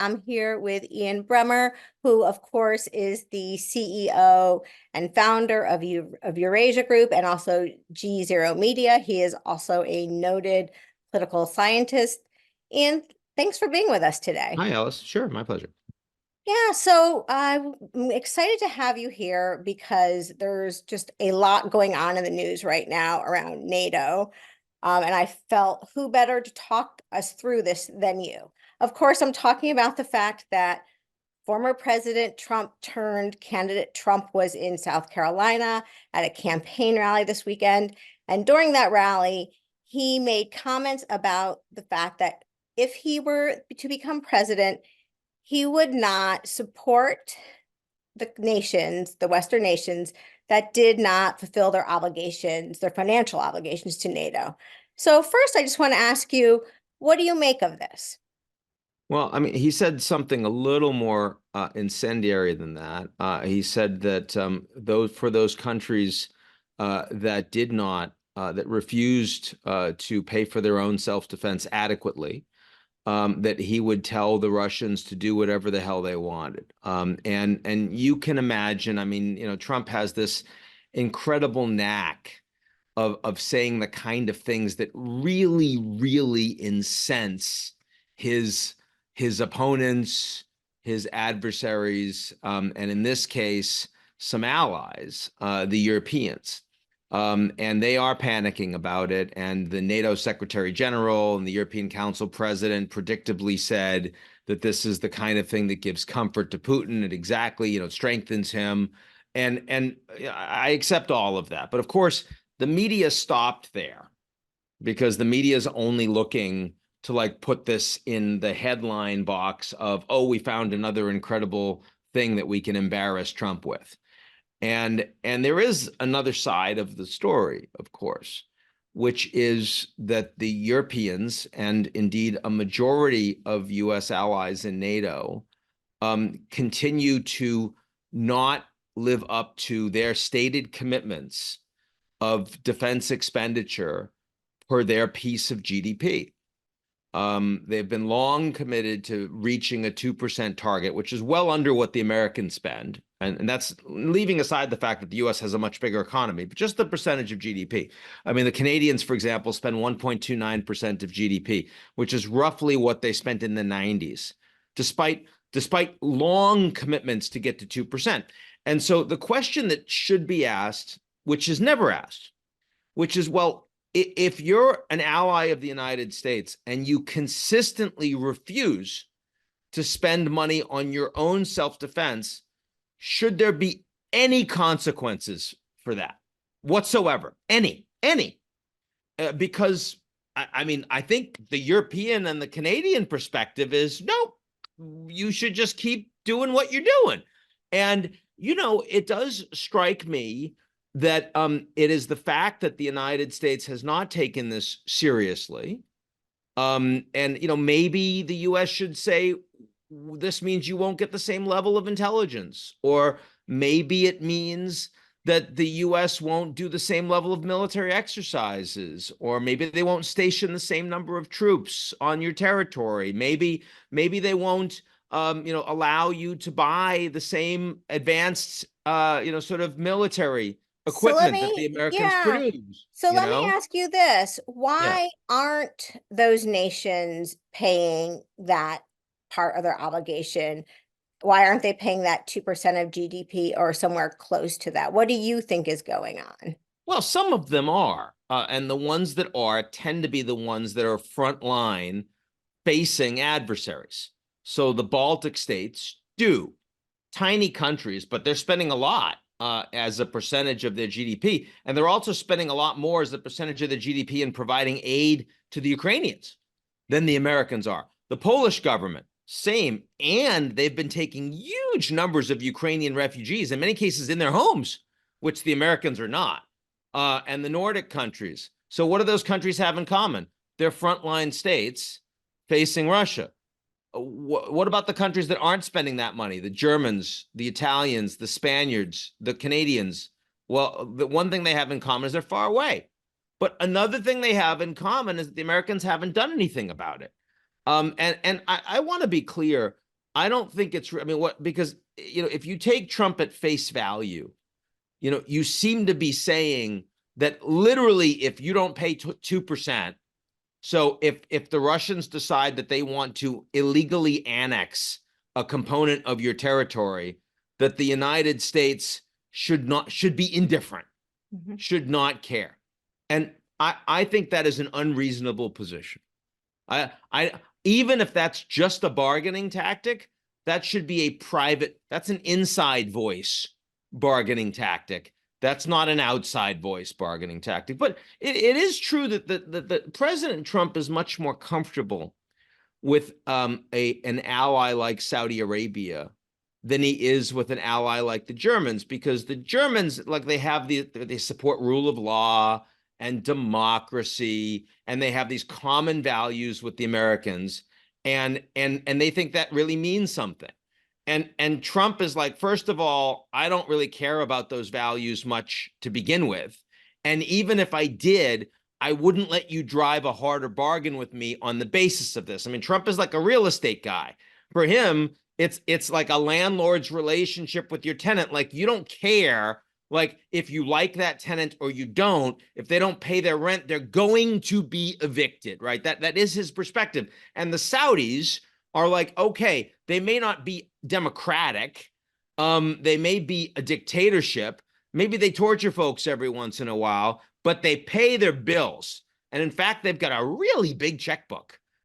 I'm here with Ian Bremmer, who of course is the CEO and founder of Eurasia Group and also G0 Media. He is also a noted political scientist. Ian, thanks for being with us today. Hi, Alice. Sure, my pleasure. Yeah, so I'm excited to have you here because there's just a lot going on in the news right now around NATO. And I felt who better to talk us through this than you. Of course, I'm talking about the fact that former President Trump turned candidate Trump was in South Carolina at a campaign rally this weekend. And during that rally, he made comments about the fact that if he were to become president, he would not support the nations, the Western nations, that did not fulfill their obligations, their financial obligations to NATO. So first, I just want to ask you, what do you make of this? Well, I mean, he said something a little more incendiary than that. He said that those countries that did not, that refused to pay for their own self-defense adequately, that he would tell the Russians to do whatever the hell they wanted. And you can imagine, I mean, you know, Trump has this incredible knack of saying the kind of things that really, really incense his opponents, his adversaries, and in this case, some allies, the Europeans. And they are panicking about it. And the NATO Secretary General and the European Council President predictably said that this is the kind of thing that gives comfort to Putin. It exactly, you know, strengthens him. And I accept all of that. But of course, the media stopped there because the media is only looking to like put this in the headline box of, oh, we found another incredible thing that we can embarrass Trump with. And there is another side of the story, of course, which is that the Europeans and indeed a majority of US allies in NATO continue to not live up to their stated commitments of defense expenditure per their piece of GDP. They've been long committed to reaching a 2% target, which is well under what the Americans spend. And that's leaving aside the fact that the US has a much bigger economy, but just the percentage of GDP. I mean, the Canadians, for example, spend 1.29% of GDP, which is roughly what they spent in the 90s, despite long commitments to get to 2%. And so the question that should be asked, which is never asked, which is, well, if you're an ally of the United States and you consistently refuse to spend money on your own self-defense, should there be any consequences for that whatsoever? Any? Because, I mean, I think the European and the Canadian perspective is, no, you should just keep doing what you're doing. And, you know, it does strike me that it is the fact that the United States has not taken this seriously. And, you know, maybe the US should say, this means you won't get the same level of intelligence, or maybe it means that the US won't do the same level of military exercises, or maybe they won't station the same number of troops on your territory. Maybe they won't, you know, allow you to buy the same advanced, you know, sort of military equipment that the Americans produce. So let me ask you this. Why aren't those nations paying that part of their obligation? Why aren't they paying that 2% of GDP or somewhere close to that? What do you think is going on? Well, some of them are. And the ones that are tend to be the ones that are frontline facing adversaries. So the Baltic states do. Tiny countries, but they're spending a lot as a percentage of their GDP. And they're also spending a lot more as a percentage of their GDP in providing aid to the Ukrainians than the Americans are. The Polish government, same. And they've been taking huge numbers of Ukrainian refugees, in many cases in their homes, which the Americans are not. And the Nordic countries. So what do those countries have in common? They're frontline states facing Russia. What about the countries that aren't spending that money? The Germans, the Italians, the Spaniards, the Canadians. Well, the one thing they have in common is they're far away. But another thing they have in common is that the Americans haven't done anything about it. And I want to be clear I don't think it's, I mean, what, because, if you take Trump at face value, you seem to be saying that literally if you don't pay 2%, so if the Russians decide that they want to illegally annex a component of your territory, that the United States should be indifferent, should not care. And I think that is an unreasonable position. I even if that's just a bargaining tactic, that should be that's an inside voice bargaining tactic. That's not an outside voice bargaining tactic. But it is true that the President Trump is much more comfortable with an ally like Saudi Arabia than he is with an ally like the Germans, because the Germans, like, they support rule of law and democracy, and they have these common values with the Americans, and they think that really means something. And Trump is like, first of all, I don't really care about those values much to begin with. And even if I did, I wouldn't let you drive a harder bargain with me on the basis of this. I mean, Trump is like a real estate guy. For him, it's like a landlord's relationship with your tenant. Like, you don't care, like, if you like that tenant or you don't. If they don't pay their rent, they're going to be evicted, right? That is his perspective. And the Saudis are like, okay, they may not be democratic. They may be a dictatorship. Maybe they torture folks every once in a while, but they pay their bills. And in fact, they've got a really big checkbook.